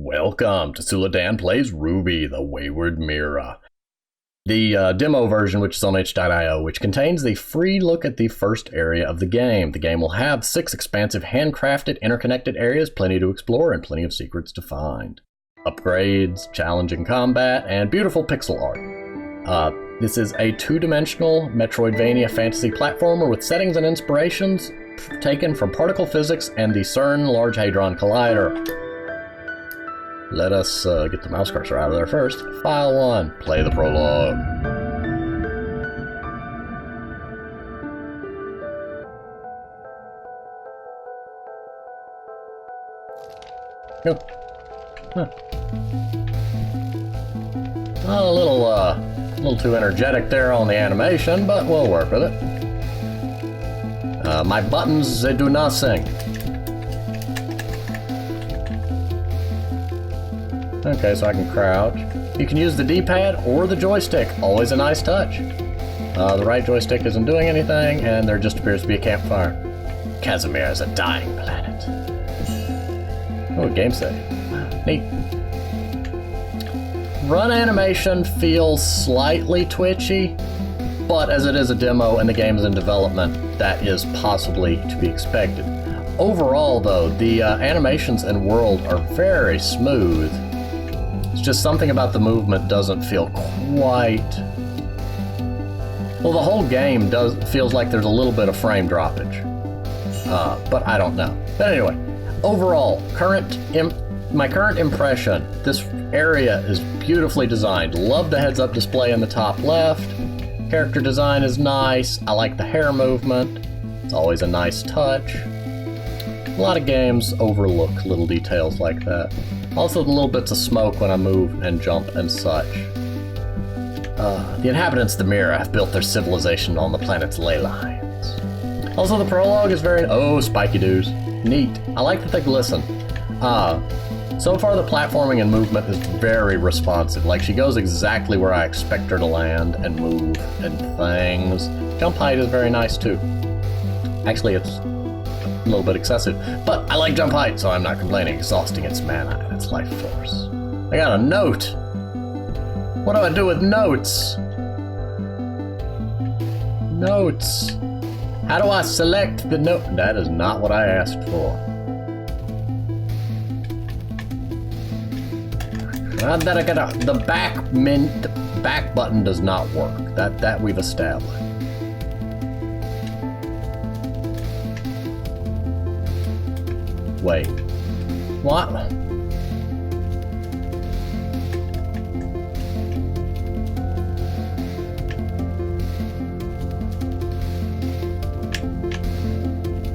Welcome to Suladan Plays Rubi, the Wayward Mira. The demo version, which is on itch.io, which contains the free look at the first area of the game. The game will have 6 expansive, handcrafted, interconnected areas, plenty to explore, and plenty of secrets to find. Upgrades, challenging combat, and beautiful pixel art. This is a 2-dimensional Metroidvania fantasy platformer with settings and inspirations taken from particle physics and the CERN Large Hadron Collider. Let us get the mouse cursor out of there first. File 1, play the prologue. Oh. Huh. Well, a little too energetic there on the animation, but we'll work with it. My buttons, they do nothing. Okay, so I can crouch. You can use the D-pad or the joystick. Always a nice touch. The right joystick isn't doing anything, and there just appears to be a campfire. Casimir is a dying planet. Oh, game save. Neat. Run animation feels slightly twitchy, but as it is a demo and the game is in development, that is possibly to be expected. Overall, though, the animations and world are very smooth. It's just something about the movement doesn't feel quite... Well, the whole game feels like there's a little bit of frame droppage. But I don't know. But anyway, overall, my current impression, this area is beautifully designed. Love the heads-up display in the top left. Character design is nice. I like the hair movement. It's always a nice touch. A lot of games overlook little details like that. Also the little bits of smoke when I move and jump and such. The inhabitants of the Mira have built their civilization on the planet's ley lines. Also the prologue is very... Oh, spiky doos. Neat. I like that they glisten. So far the platforming and movement is very responsive. Like, she goes exactly where I expect her to land and move and things. Jump height is very nice too. Actually, it's a little bit excessive, but I like jump height, so I'm not complaining. Exhausting its mana and its life force. I got a note. What do I do with notes? Notes. How do I select the note? That is not what I asked for. That I got the back button does not work. That we've established. Wait. What?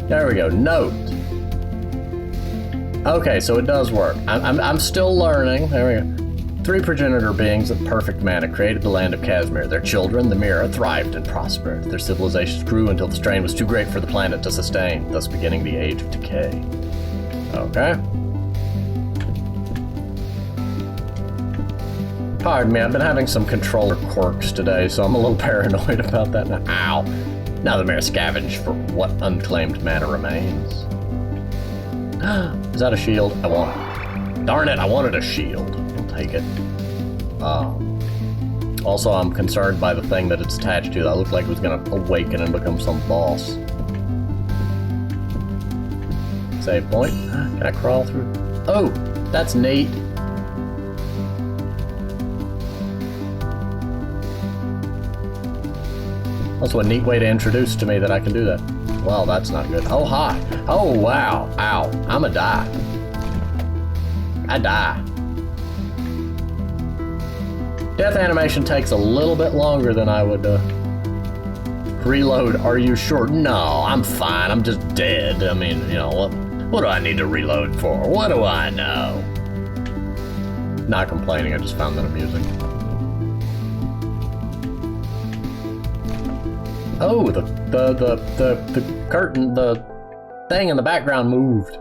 There we go. Note. Okay, so it does work. I'm still learning. There we go. 3 progenitor beings of perfect mana created the land of Casimir. Their children, the Mira, thrived and prospered. Their civilizations grew until the strain was too great for the planet to sustain, thus beginning the age of decay. Okay. Pardon me, I've been having some controller quirks today, so I'm a little paranoid about that now. Ow! Now the Mira scavenge for what unclaimed mana remains. Is that a shield? I want it. Darn it, I wanted a shield. I'll take it. Also, I'm concerned by the thing that it's attached to. That looked like it was going to awaken and become some boss. Save point. Can I crawl through? Oh, that's neat. Also a neat way to introduce to me that I can do that. Well, that's not good. Oh, hi. Oh, wow. Ow. I'ma die. I die. Death animation takes a little bit longer than I would reload. Are you sure? No, I'm fine. I'm just dead. I mean, you know, what do I need to reload for? What do I know? Not complaining, I just found that amusing. Oh, the curtain, the thing in the background moved.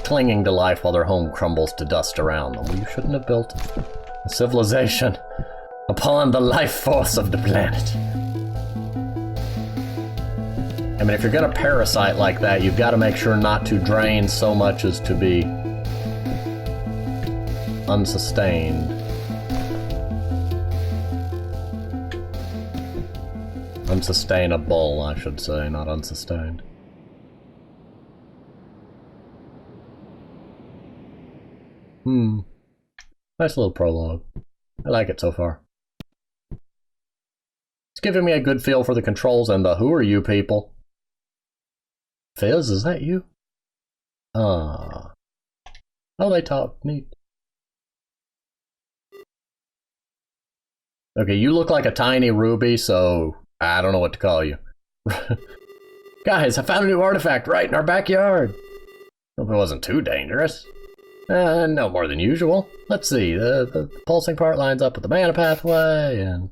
Clinging to life while their home crumbles to dust around them. Well, you shouldn't have built a civilization upon the life force of the planet. I mean, if you're gonna parasite like that, you've got to make sure not to drain so much as to be unsustained. Unsustainable, I should say, not unsustained. Nice little prologue. I like it so far. It's giving me a good feel for the controls and the who are you people? Fizz, is that you? Oh, they talk. Neat. Okay, you look like a tiny Ruby, so I don't know what to call you. Guys, I found a new artifact right in our backyard. Hope it wasn't too dangerous. No more than usual. Let's see, the pulsing part lines up with the mana pathway, and...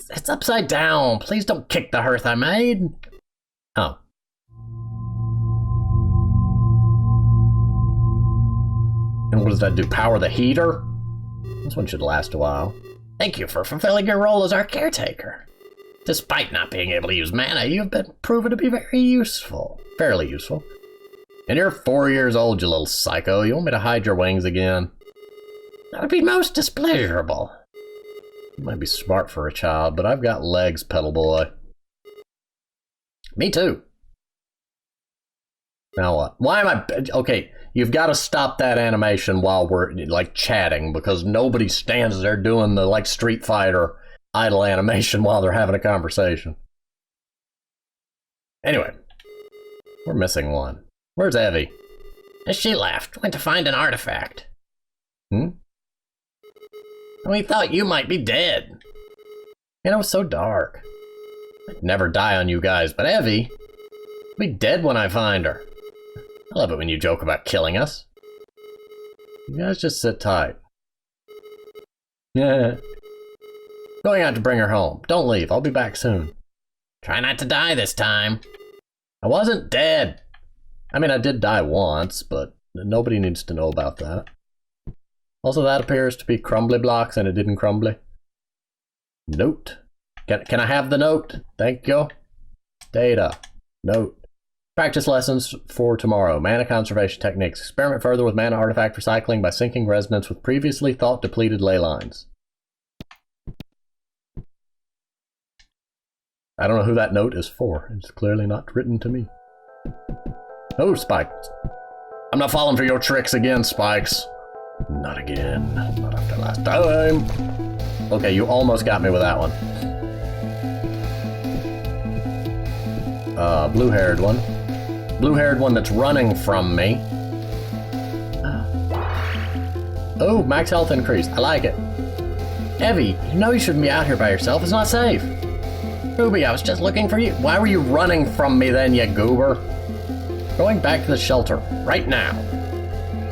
It's upside down. Please don't kick the hearth I made. Oh. And what does that do? Power the heater? This one should last a while. Thank you for fulfilling your role as our caretaker. Despite not being able to use mana, you've been proven to be very useful. Fairly useful. And you're 4 years old, you little psycho. You want me to hide your wings again? That would be most displeasurable. You might be smart for a child, but I've got legs, pedal boy. Me too. Now what? Why am I... Okay, you've got to stop that animation while we're, like, chatting, because nobody stands there doing the, like, Street Fighter idle animation while they're having a conversation. Anyway, we're missing one. Where's Evie? She left. Went to find an artifact. We thought you might be dead. And it was so dark. I'd never die on you guys, but Evie will be dead when I find her. I love it when you joke about killing us. You guys just sit tight. Yeah. Going out to bring her home. Don't leave. I'll be back soon. Try not to die this time. I wasn't dead. I mean, I did die once, but nobody needs to know about that. Also, that appears to be crumbly blocks, and it didn't crumbly. Note. Can I have the note? Thank you. Data. Note. Practice lessons for tomorrow. Mana conservation techniques. Experiment further with mana artifact recycling by syncing resonance with previously thought depleted ley lines. I don't know who that note is for. It's clearly not written to me. Oh, Spikes. I'm not falling for your tricks again, Spikes. Not again. Not after last time. Okay, you almost got me with that one. Blue-haired one. Blue-haired one that's running from me. Oh, max health increase. I like it. Evie, you know you shouldn't be out here by yourself. It's not safe. Ruby, I was just looking for you. Why were you running from me then, you goober? Going back to the shelter. Right now.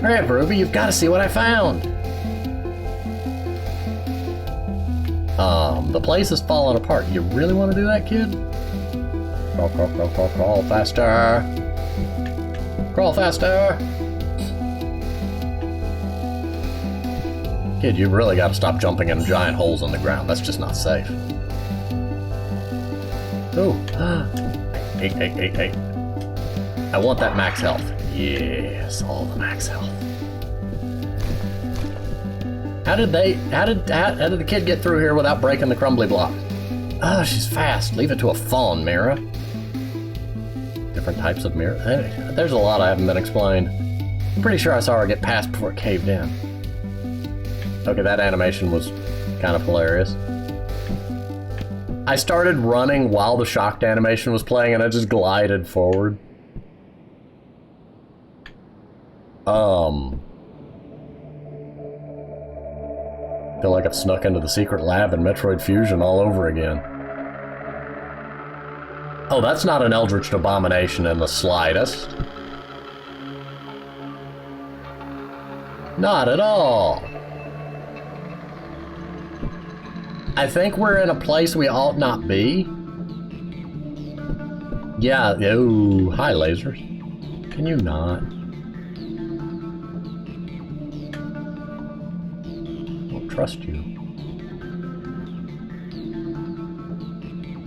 Alright, Ruby, you've got to see what I found. The place is falling apart. You really want to do that, kid? Crawl, crawl, crawl, crawl, crawl faster. Crawl faster. Kid, you really got to stop jumping in giant holes in the ground. That's just not safe. Oh. Hey. I want that max health. Yes, all the max health. How did the kid get through here without breaking the crumbly block? Oh, she's fast. Leave it to a fawn, Mira. Different types of Mira. Hey, there's a lot I haven't been explained. I'm pretty sure I saw her get past before it caved in. Okay, that animation was kind of hilarious. I started running while the shocked animation was playing and I just glided forward. Feel like I've snuck into the secret lab in Metroid Fusion all over again. Oh, that's not an eldritch abomination in the slightest. Not at all. I think we're in a place we ought not be. Yeah, oh, hi lasers. Can you not? Trust you.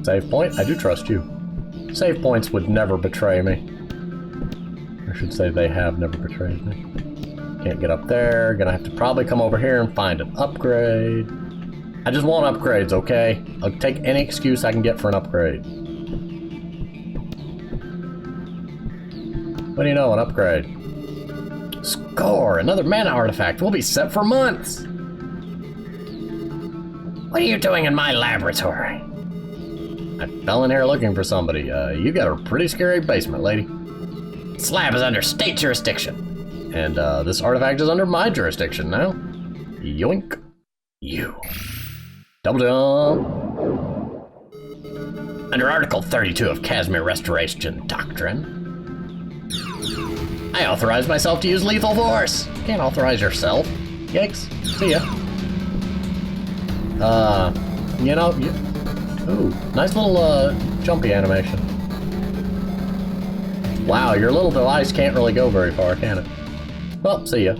Save point? I do trust you. Save points would never betray me. I should say they have never betrayed me. Can't get up there. Gonna have to probably come over here and find an upgrade. I just want upgrades, okay? I'll take any excuse I can get for an upgrade. What do you know, an upgrade? Score! Another mana artifact. We'll be set for months! What are you doing in my laboratory? I fell in here looking for somebody. You got a pretty scary basement, lady. This lab is under state jurisdiction. And this artifact is under my jurisdiction now. Yoink. You. Double jump. Under Article 32 of Casimir Restoration Doctrine, I authorize myself to use lethal force. You can't authorize yourself. Yikes. See ya. You know, ooh, nice little, jumpy animation. Wow, your little device can't really go very far, can it? Well, see ya.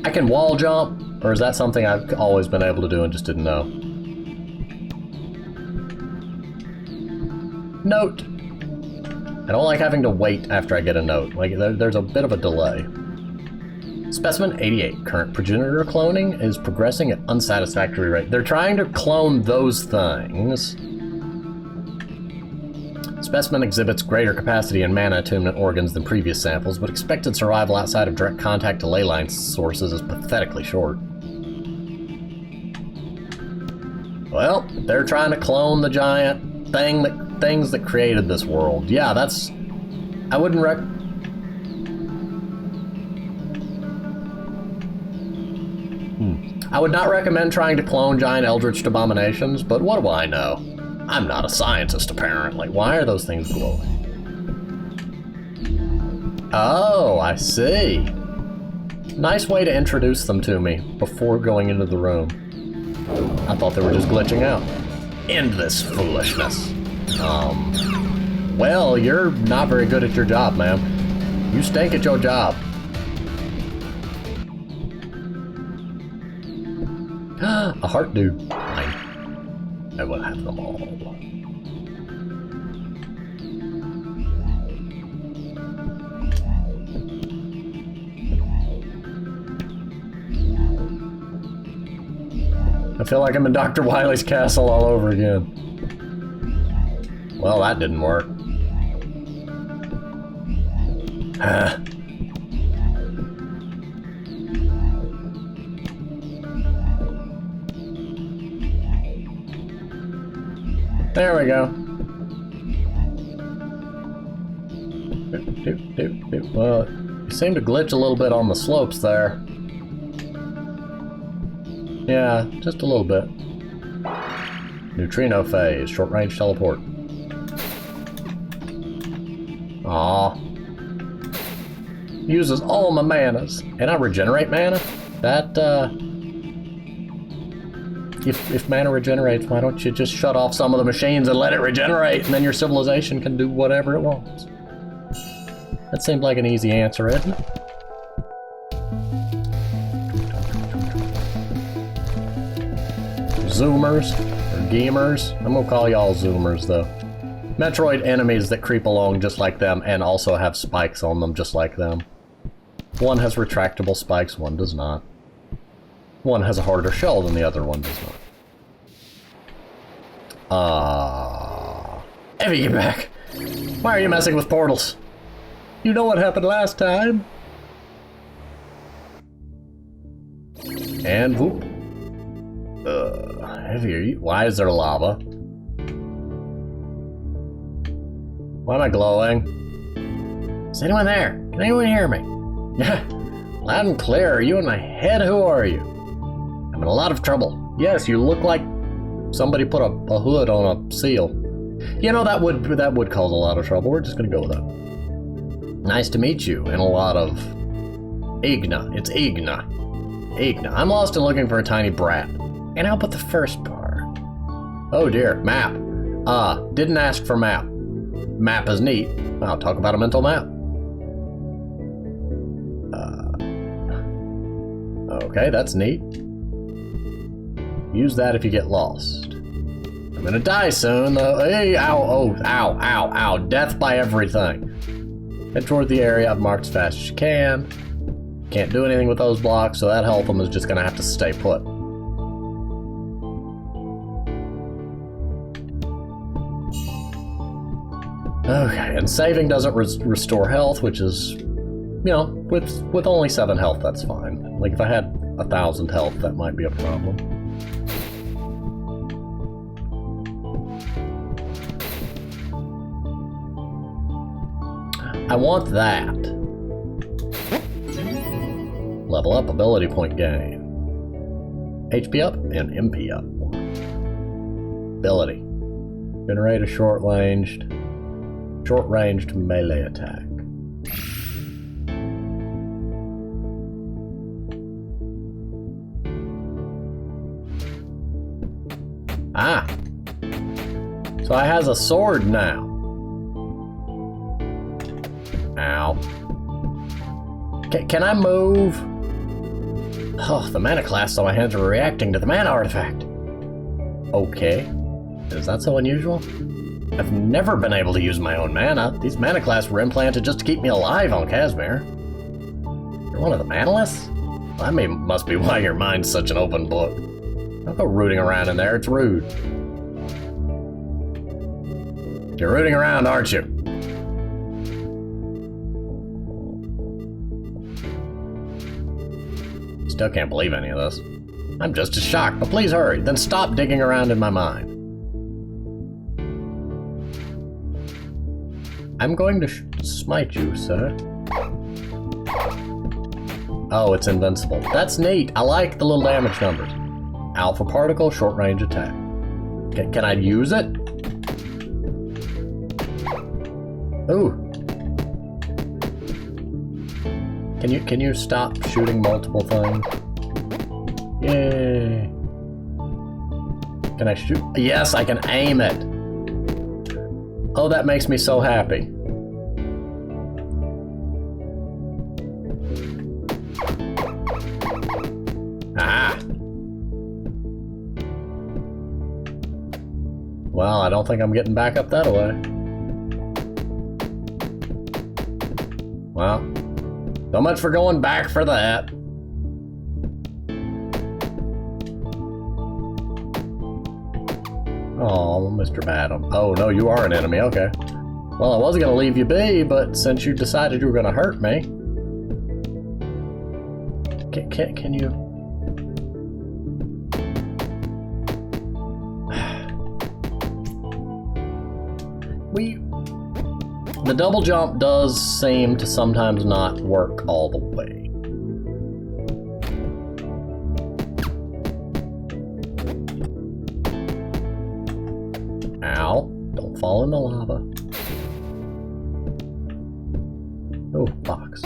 I can wall jump, or is that something I've always been able to do and just didn't know? Note. I don't like having to wait after I get a note. Like, there's a bit of a delay. Specimen 88. Current progenitor cloning is progressing at unsatisfactory rate. They're trying to clone those things. Specimen exhibits greater capacity in mana attunement organs than previous samples, but expected survival outside of direct contact to ley line sources is pathetically short. Well, they're trying to clone the giant things that created this world. Yeah, that's... I wouldn't I would not recommend trying to clone giant eldritch abominations, but what do I know? I'm not a scientist, apparently. Why are those things glowing? Oh, I see. Nice way to introduce them to me before going into the room. I thought they were just glitching out. End this foolishness. Well, you're not very good at your job, ma'am. You stink at your job. A heart dude. I will have them all. I feel like I'm in Dr. Wily's castle all over again. Well, that didn't work. There we go. Well, you seem to glitch a little bit on the slopes there. Yeah, just a little bit. Neutrino phase, short range teleport. Aw. Uses all my manas. And I regenerate mana? That, If mana regenerates, why don't you just shut off some of the machines and let it regenerate, and then your civilization can do whatever it wants? That seemed like an easy answer, isn't it? Zoomers, or gamers. I'm gonna call y'all Zoomers, though. Metroid enemies that creep along just like them and also have spikes on them just like them. One has retractable spikes, one does not. One has a harder shell than the other one does not. Evie, get back! Why are you messing with portals? You know what happened last time? And whoop. Evie, why is there lava? Why am I glowing? Is anyone there? Can anyone hear me? Loud and clear. Are you in my head? Who are you? I'm in a lot of trouble. Yes, you look like somebody put a hood on a seal. You know, that would cause a lot of trouble. We're just gonna go with that. Nice to meet you. And a lot of Igna. It's Igna. Igna. I'm lost and looking for a tiny brat. And how about the first part? Oh dear, map. Didn't ask for map. Map is neat. I'll talk about a mental map. Okay, that's neat. Use that if you get lost. I'm gonna die soon, though. Hey, ow, oh, ow, ow, ow. Death by everything. Head toward the area I've marked as fast as you can. Can't do anything with those blocks, so that Helpham is just gonna have to stay put. Okay, and saving doesn't restore health, which is, you know, with only 7 health, that's fine. Like, if I had 1,000 health, that might be a problem. I want that. Level up, ability point gain. HP up and MP up. Ability. Generate a short-ranged melee attack. Ah! So I has a sword now. Ow. Can I move? Oh, the mana class on my hands are reacting to the mana artifact. Okay. Is that so unusual? I've never been able to use my own mana. These mana class were implanted just to keep me alive on Kazmir. You're one of the manalists? Well, that must be why your mind's such an open book. Don't go rooting around in there, it's rude. You're rooting around, aren't you? Still can't believe any of this. I'm just as shocked, but please hurry, then stop digging around in my mind. I'm going to smite you, sir. Oh, it's invincible. That's neat. I like the little damage numbers. Alpha particle, short range attack. Can I use it? Ooh. Can you stop shooting multiple things? Yay. Can I shoot? Yes, I can aim it. Oh, that makes me so happy. Ah! Well, I don't think I'm getting back up that way. Well, so much for going back for that. Oh, Mr. Badham. Oh, no, you are an enemy. Okay. Well, I wasn't going to leave you be, but since you decided you were going to hurt me... Can you... The double jump does seem to sometimes not work all the way. Ow. Don't fall in the lava. Oh, box.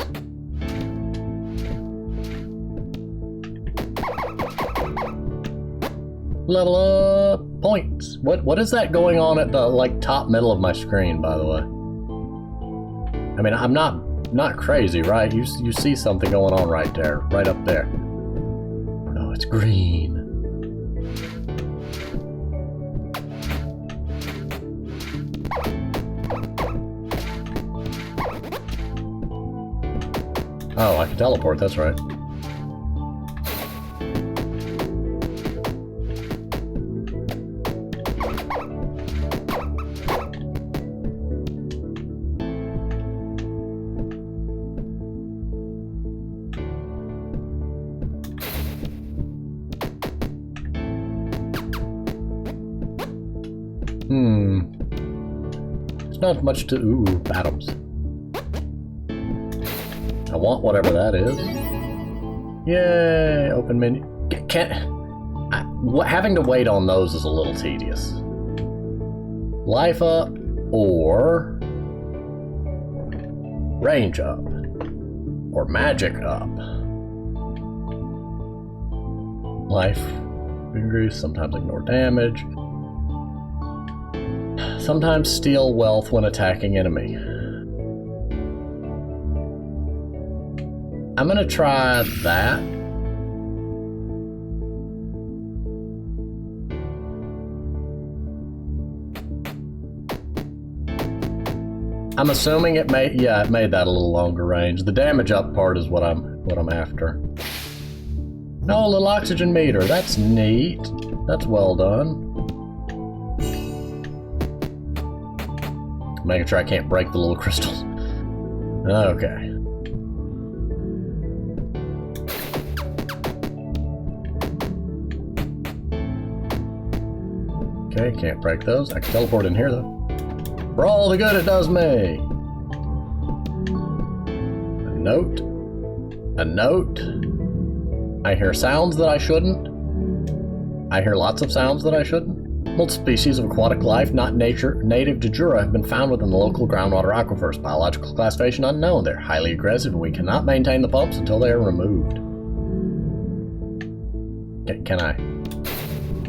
Level up points. What is that going on at the top middle of my screen, by the way? I mean, I'm not crazy, right? You see something going on right there, right up there. No, it's green. Oh, I can teleport, that's right. There's not much to... Ooh, atoms. I want whatever that is. Yay! Open menu. Having to wait on those is a little tedious. Life up or range up or magic up. Life increase, sometimes ignore damage. Sometimes steal wealth when attacking enemy. I'm gonna try that. I'm assuming it made it made that a little longer range. The damage up part is what I'm after. No, a little oxygen meter. That's neat. That's well done. Making sure I can't break the little crystals. Okay. Okay, can't break those. I can teleport in here though. For all the good it does me. A note. A note. I hear sounds that I shouldn't. I hear lots of sounds that I shouldn't. Multiple species of aquatic life not native to Jura have been found within the local groundwater aquifers. Biological classification unknown. They're highly aggressive and we cannot maintain the pumps until they are removed. Can I?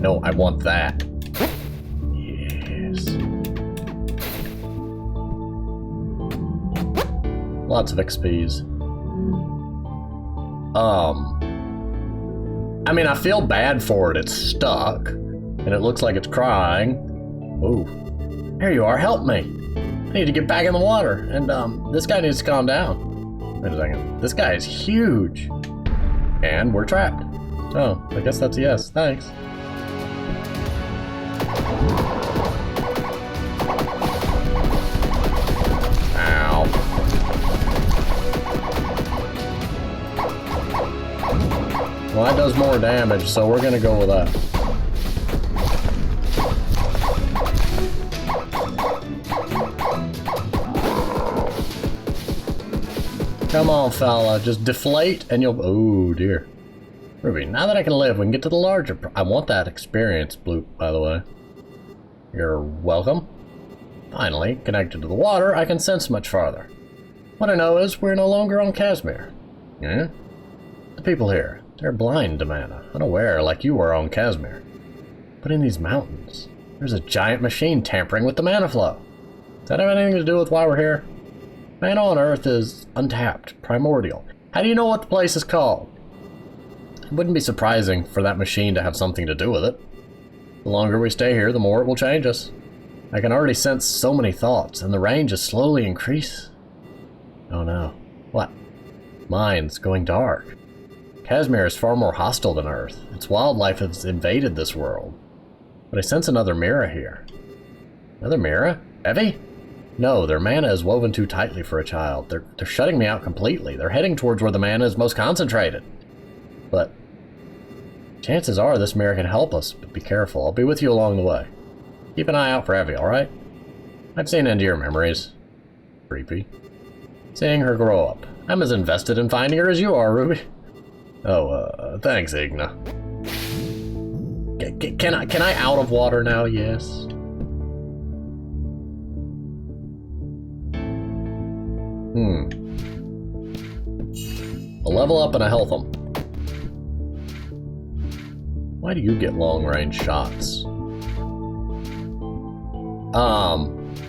No, I want that. Yes. Lots of XPs. I mean, I feel bad for it. It's stuck. And it looks like it's crying. Ooh. Here you are, help me. I need to get back in the water. And this guy needs to calm down. Wait a second. This guy is huge. And we're trapped. Oh, I guess that's a yes. Thanks. Ow. Well, that does more damage, so we're gonna go with that. Come on, fella. Just deflate and you'll... Oh, dear. Ruby, now that I can live, we can get to the larger... I want that experience, Bloop, by the way. You're welcome. Finally, connected to the water, I can sense much farther. What I know is we're no longer on Kazmir. Yeah? The people here, they're blind to mana, unaware like you were on Kazmir. But in these mountains, there's a giant machine tampering with the mana flow. Does that have anything to do with why we're here? Mana on Earth is untapped, primordial. How do you know what the place is called? It wouldn't be surprising for that machine to have something to do with it. The longer we stay here, the more it will change us. I can already sense so many thoughts, and the range is slowly increase. Oh no. What? Mine's going dark. Kazmir is far more hostile than Earth. Its wildlife has invaded this world. But I sense another Mira here. Another Mira? Heavy? No, their mana is woven too tightly for a child. They're shutting me out completely. They're heading towards where the mana is most concentrated. But chances are this Mira can help us, but be careful. I'll be with you along the way. Keep an eye out for Evie, alright? I've seen into your memories. Creepy. Seeing her grow up. I'm as invested in finding her as you are, Ruby. Oh, thanks, Igna. Can I out of water now? Yes. A level up and a health 'em. Why do you get long range shots?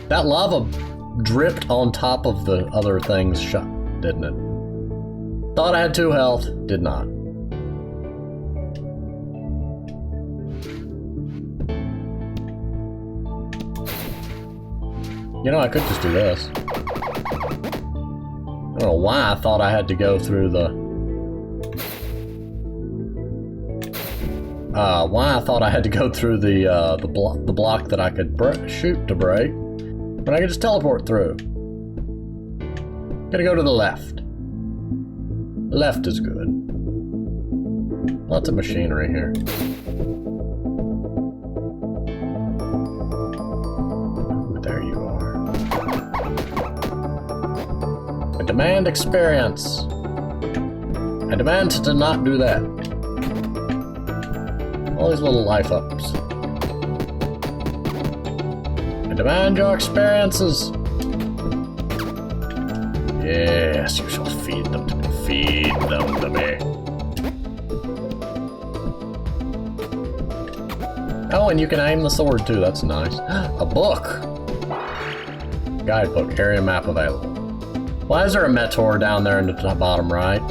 That lava dripped on top of the other thing's shot, didn't it? Thought I had 2 health, did not. You know, I could just do this. I don't know why I thought I had to go through the... the block that I could shoot to break. But I could just teleport through. Gotta go to the left. Left is good. Lots of machinery here. Ooh, there you are. I demand experience. I demand to not do that. All these little life ups. I demand your experiences. Yes, you shall feed them to me. Feed them to me. Oh, and you can aim the sword too, that's nice. A book! Guidebook, area map available. Why is there a Meteor down there in the bottom right?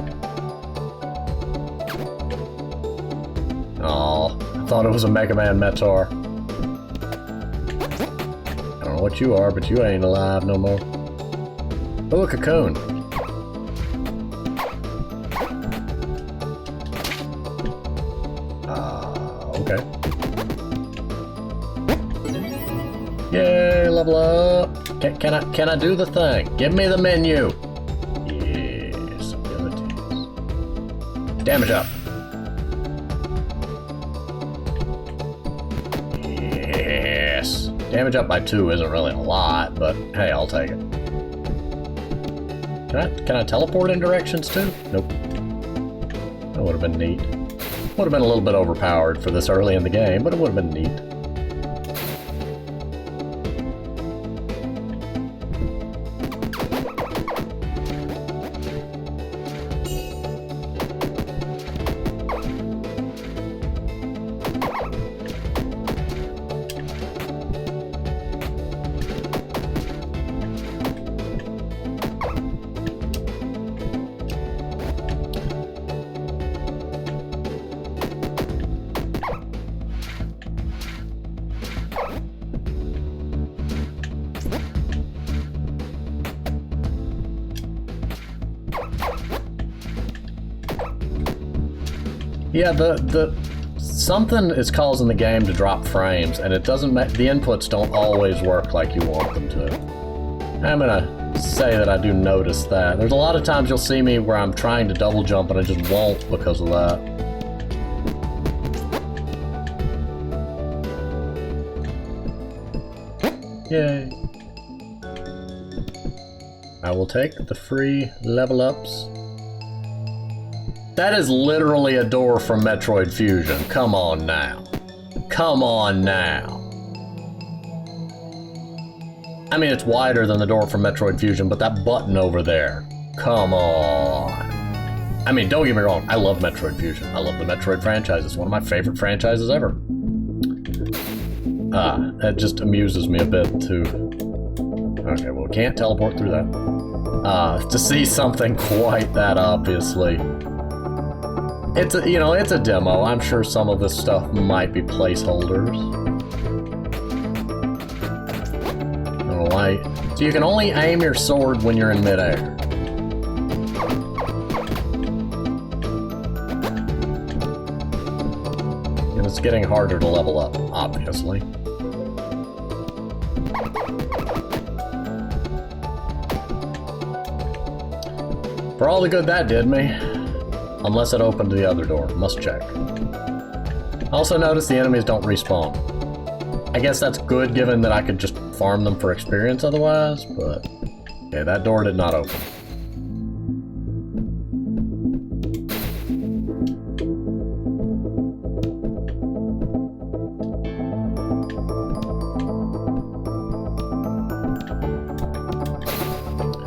Oh, I thought it was a Mega Man Meteor. I don't know what you are, but you ain't alive no more. Oh, a cocoon. Okay. Yay, level up. Can I do the thing? Give me the menu. Yes, abilities. Damage up. Yes. Damage up by 2 isn't really a lot, but hey, I'll take it. Can I teleport in directions too? Nope. That would have been neat. Would have been a little bit overpowered for this early in the game, but it would have been neat. Yeah, the something is causing the game to drop frames, and it doesn't make the inputs don't always work like you want them to. I'm gonna say that I do notice that. There's a lot of times you'll see me where I'm trying to double jump and I just won't because of that. Yay. I will take the free level ups. That is literally a door from Metroid Fusion. Come on now. Come on now. I mean, it's wider than the door from Metroid Fusion, but that button over there. Come on. I mean, don't get me wrong. I love Metroid Fusion. I love the Metroid franchise. It's one of my favorite franchises ever. That just amuses me a bit, too. Okay, well, we can't teleport through that. To see something quite that obviously. It's a, you know, it's a demo. I'm sure some of this stuff might be placeholders. Oh, so you can only aim your sword when you're in midair. And it's getting harder to level up, obviously. For all the good that did me. Unless it opened the other door. Must check. Also notice the enemies don't respawn. I guess that's good given that I could just farm them for experience otherwise, but... yeah, that door did not open.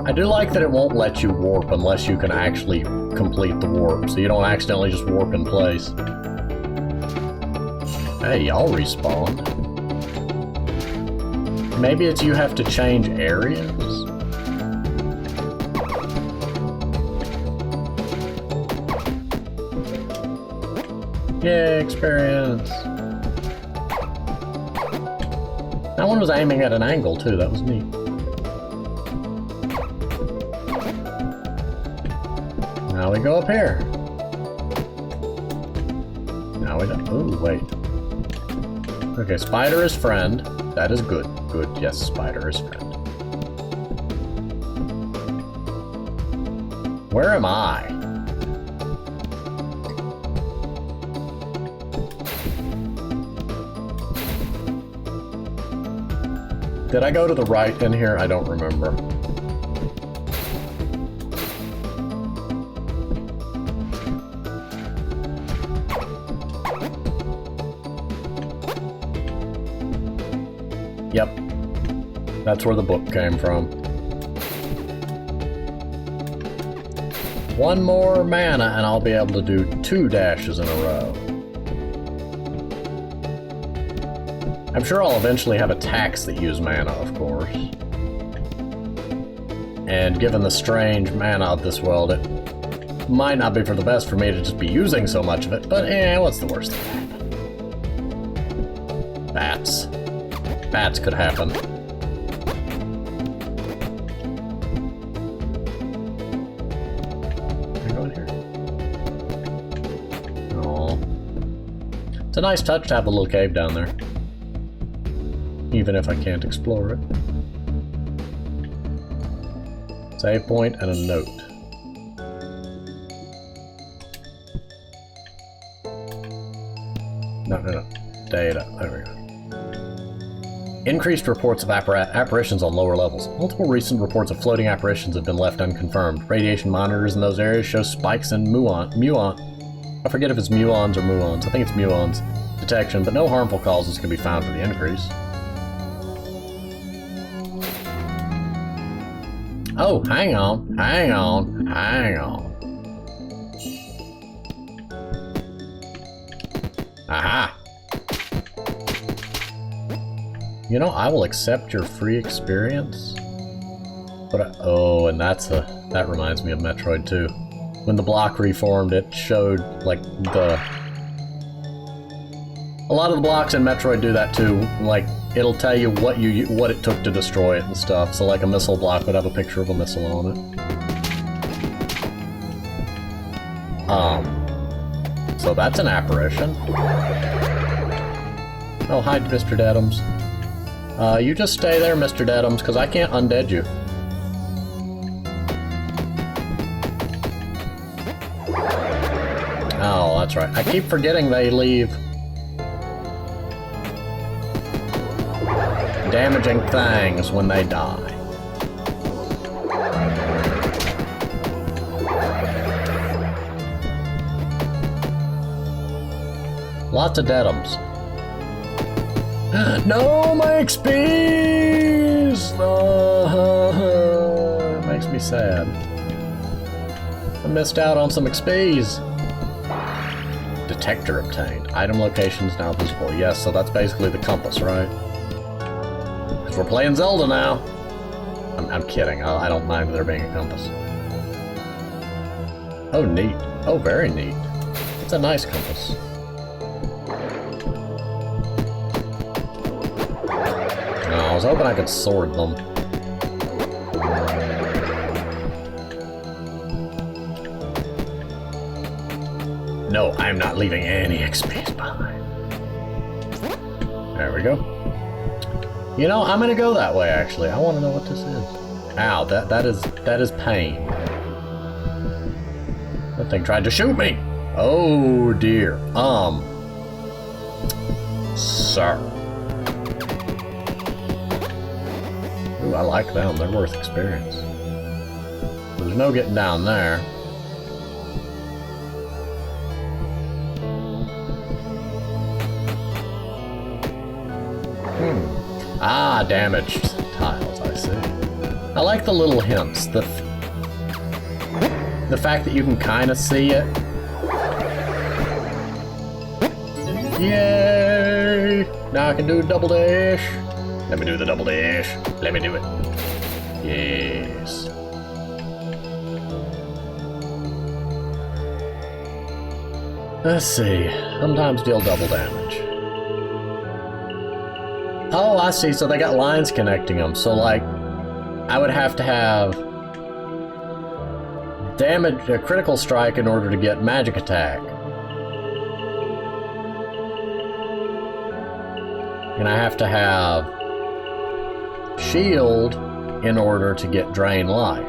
I do like that it won't let you warp unless you can actually complete the warp, so you don't accidentally just warp in place. Hey, y'all respawned. Maybe it's you have to change areas? Yay, experience. That one was aiming at an angle too, that was neat. Now we go up here. Now we don't. Ooh, wait. Okay, spider is friend. That is good. Good, yes, spider is friend. Where am I? Did I go to the right in here? I don't remember. Yep, that's where the book came from. One more mana and I'll be able to do 2 dashes in a row. I'm sure I'll eventually have attacks that use mana, of course. And given the strange mana of this world, it might not be for the best for me to just be using so much of it, but what's the worst that can happen? Bats. Bats could happen. It's a nice touch to have a little cave down there. Even if I can't explore it. Save point and a note. No. Data. There we go. Increased reports of apparitions on lower levels. Multiple recent reports of floating apparitions have been left unconfirmed. Radiation monitors in those areas show spikes in muon. I forget if it's muons or muons. I think it's muons detection, but no harmful causes can be found for the increase. Oh, hang on. Aha! You know, I will accept your free experience. But oh, and that reminds me of Metroid 2. When the block reformed, it showed like a lot of the blocks in Metroid do that too. Like it'll tell you what it took to destroy it and stuff. So like a missile block would have a picture of a missile on it. So that's an apparition. Oh, hi, Mr. Dedums. You just stay there, Mr. Dedums, because I can't undead you. Oh, that's right. I keep forgetting they leave damaging things when they die. Lots of Dedums. No, my XPs! It makes me sad. I missed out on some XPs. Detector obtained. Item locations now visible. Yes, so that's basically the compass, right? Because we're playing Zelda now. I'm kidding. I don't mind there being a compass. Oh, neat. Oh, very neat. It's a nice compass. I was hoping I could sword them. No, I'm not leaving any XPs behind. There we go. You know, I'm gonna go that way actually. I want to know what this is. Ow, that is pain. That thing tried to shoot me. Oh dear. Sir. Ooh, I like them. They're worth experience. There's no getting down there. Ah, damaged tiles, I see. I like the little hints. The fact that you can kind of see it. Yay! Now I can do double dash. Let me do the double dash. Let me do it. Yes. Let's see. Sometimes deal double damage. Oh, I see. So they got lines connecting them. So, like, I would have to have damage, a critical strike in order to get magic attack. And I have to have shield in order to get drain life.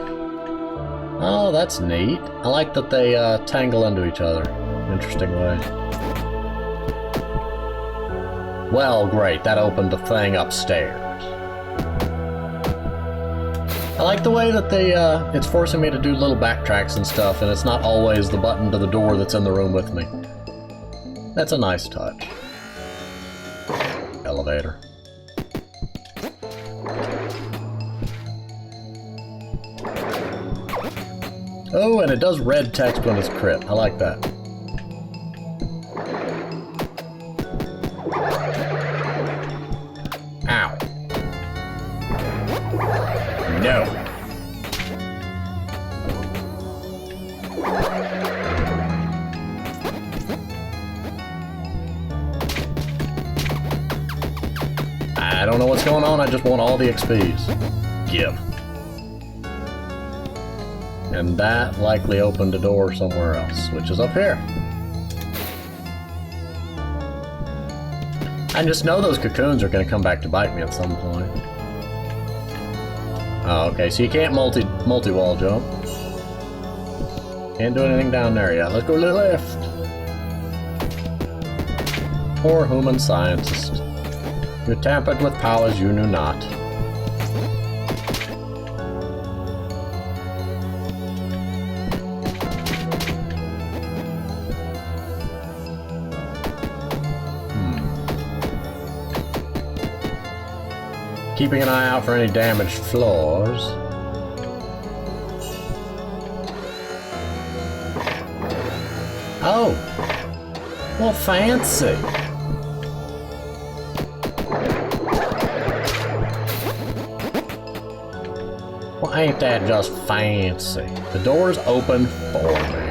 Oh, that's neat. I like that they tangle into each other. Interesting way. Well, great. That opened the thing upstairs. I like the way that they, it's forcing me to do little backtracks and stuff, and it's not always the button to the door that's in the room with me. That's a nice touch. Elevator. Oh, and it does red text when it's crit. I like that. Ow. No. I don't know what's going on. I just want all the XPs. Give. And that likely opened a door somewhere else, which is up here. I just know those cocoons are going to come back to bite me at some point. Oh, okay, so you can't multi-wall jump. Can't do anything down there yet. Let's go to the left. Poor human scientist. You tampered with powers you knew not. Keeping an eye out for any damaged floors. Oh! Well, fancy! Well, ain't that just fancy? The door's open for me.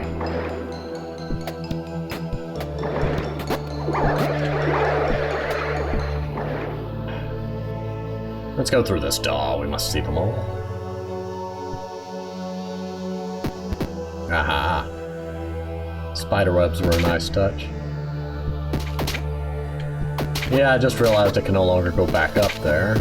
Let's go through this door. We must see them all. Aha. Spiderwebs were a nice touch. Yeah, I just realized I can no longer go back up there.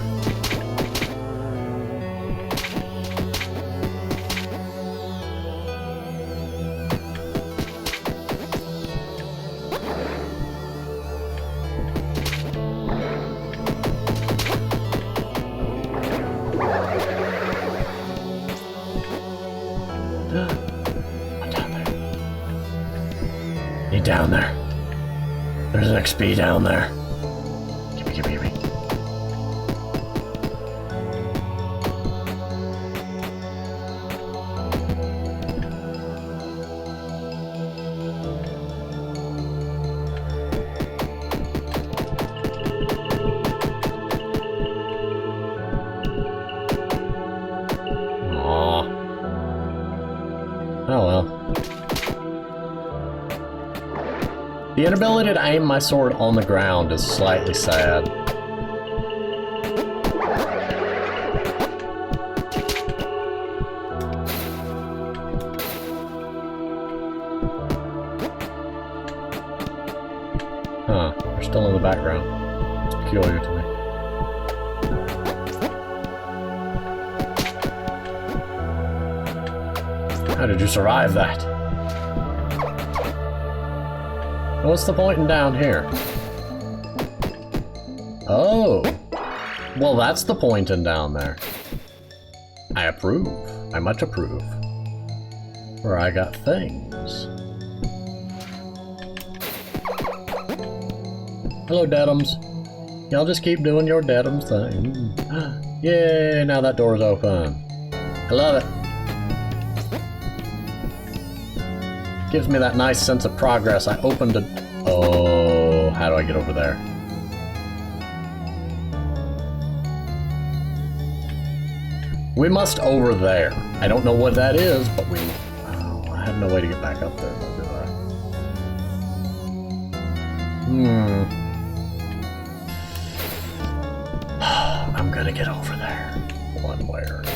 Down there. There's an XP down there. Gimme. Aw. Oh well. The inability to aim my sword on the ground is slightly sad. Huh, they're still in the background. It's peculiar to me. How did you survive that? What's the point in down here? Oh! Well, that's the point in down there. I approve. I much approve. Where I got things. Hello, Deadums. Y'all just keep doing your Deadums thing. Yay, now that door's open. I love it. Gives me that nice sense of progress. I opened a... Oh, how do I get over there? We must over there. I don't know what that is, but we... Oh, I have no way to get back up there, do I? I'm gonna get over there. One way or another.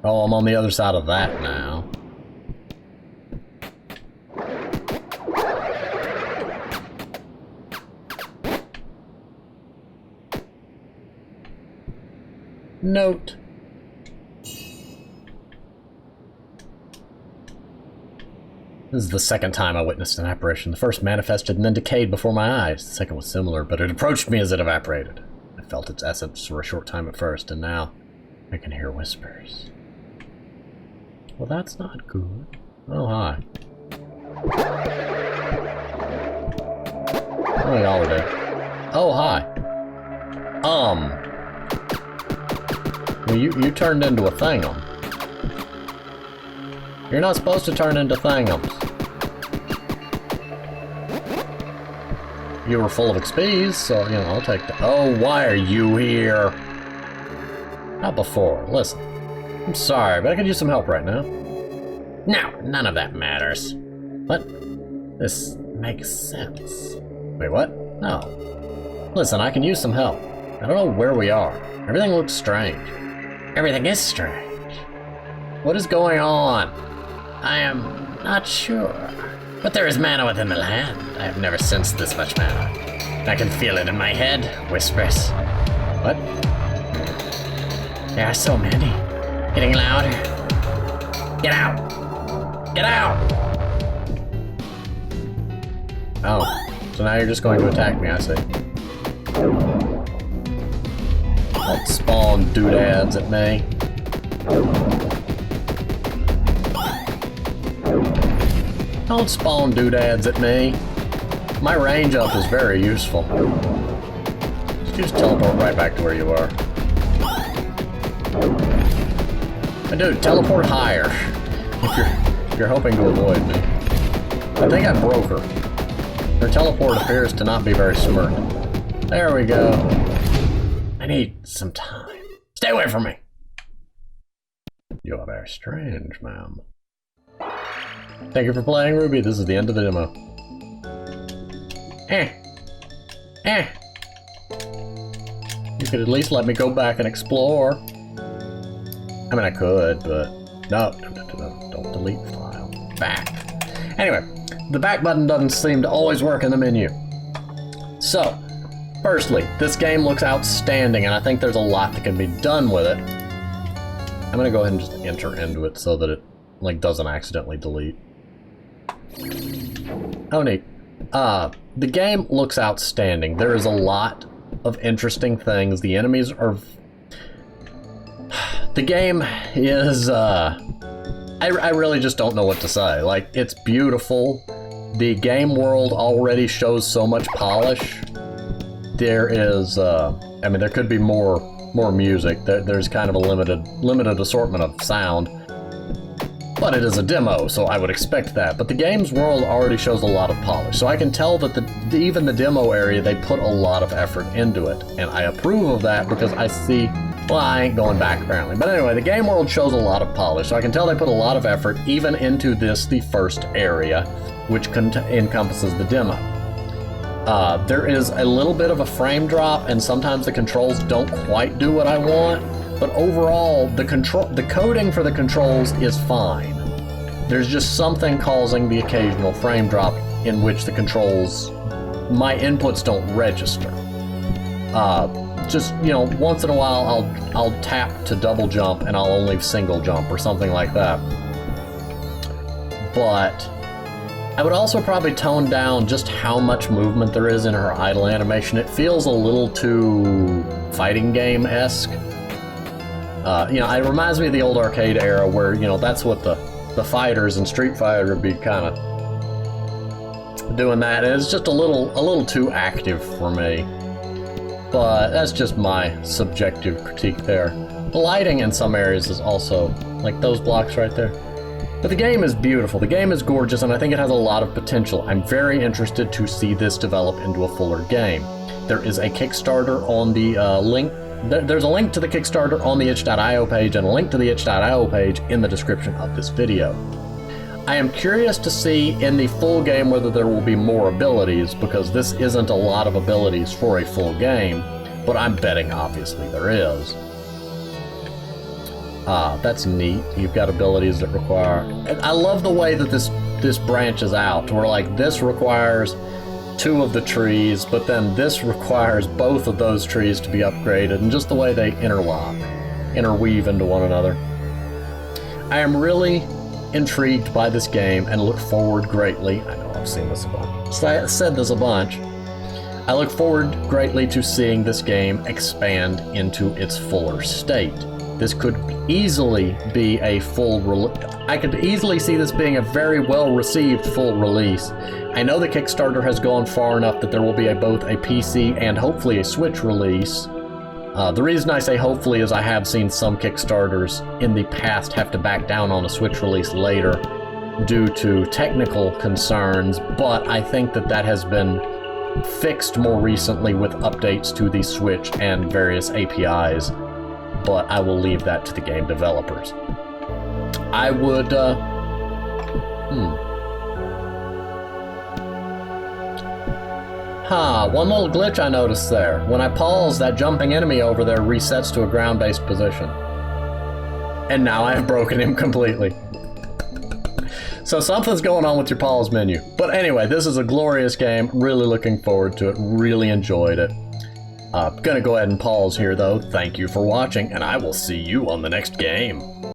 Oh, I'm on the other side of that now. Note. This is the second time I witnessed an apparition. The first manifested and then decayed before my eyes. The second was similar, but it approached me as it evaporated. I felt its essence for a short time at first, and now I can hear whispers. Well, that's not good. Oh, hi. Oh, y'all are dead. Oh, hi. Well, you turned into a thingum. You're not supposed to turn into thingums. You were full of XPs, so, you know, I'll take that. Oh, why are you here? Not before. Listen. I'm sorry, but I could use some help right now. No, none of that matters. What? This makes sense. Wait, what? No. Listen, I can use some help. I don't know where we are. Everything looks strange. Everything is strange. What is going on? I am not sure. But there is mana within the land. I have never sensed this much mana. I can feel it in my head. Whispers. What? There are so many. Getting louder. Get out! Get out! Oh, so now you're just going to attack me, I see. Don't spawn doodads at me. Don't spawn doodads at me. My range up is very useful. Just teleport right back to where you are. And dude, teleport higher. If you're hoping to avoid me. I think I broke her. Her teleport appears to not be very smart. There we go. I need some time. Stay away from me! You are very strange, ma'am. Thank you for playing, Ruby. This is the end of the demo. You could at least let me go back and explore. I mean, I could, but no, don't delete file. Back. Anyway, the back button doesn't seem to always work in the menu. So, firstly, this game looks outstanding, and I think there's a lot that can be done with it. I'm gonna go ahead and just enter into it so that it doesn't accidentally delete. Oh, neat. The game looks outstanding. There is a lot of interesting things. The enemies are... The game is, I really just don't know what to say. Like, it's beautiful. The game world already shows so much polish. There is, I mean, there could be more music. There's kind of a limited assortment of sound. But it is a demo, so I would expect that. But the game's world already shows a lot of polish. So I can tell that even the demo area, they put a lot of effort into it. And I approve of that because I see... Well, I ain't going back, apparently. But anyway, the game world shows a lot of polish. So I can tell they put a lot of effort even into this, the first area, which encompasses the demo. There is a little bit of a frame drop, and sometimes the controls don't quite do what I want. But overall, the coding for the controls is fine. There's just something causing the occasional frame drop in which the controls, my inputs don't register. Just, you know, once in a while I'll tap to double jump and I'll only single jump or something like that. But I would also probably tone down just how much movement there is in her idle animation. It feels a little too fighting game-esque. You know, it reminds me of the old arcade era where, you know, that's what the fighters in Street Fighter would be kind of doing that. And it's just a little too active for me. But that's just my subjective critique there. The lighting in some areas is also, like those blocks right there. But the game is beautiful, the game is gorgeous, and I think it has a lot of potential. I'm very interested to see this develop into a fuller game. There is a Kickstarter on the link. There's a link to the Kickstarter on the itch.io page and a link to the itch.io page in the description of this video. I am curious to see in the full game whether there will be more abilities, because this isn't a lot of abilities for a full game, but I'm betting obviously there is. That's neat. You've got abilities that require... And I love the way that this branches out, to where like this requires 2 of the trees, but then this requires both of those trees to be upgraded, and just the way they interweave into one another. I am really intrigued by this game and look forward greatly. I know I've seen this a bunch. I said this a bunch. I look forward greatly to seeing this game expand into its fuller state. This could easily be a I could easily see this being a very well-received full release. I know the Kickstarter has gone far enough that there will be both a PC and hopefully a Switch release. The reason I say hopefully is I have seen some Kickstarters in the past have to back down on a Switch release later due to technical concerns, but I think that has been fixed more recently with updates to the Switch and various APIs, but I will leave that to the game developers. I would, one little glitch I noticed there. When I pause, that jumping enemy over there resets to a ground-based position. And now I have broken him completely. So something's going on with your pause menu. But anyway, this is a glorious game. Really looking forward to it. Really enjoyed it. Gonna go ahead and pause here though. Thank you for watching, and I will see you on the next game.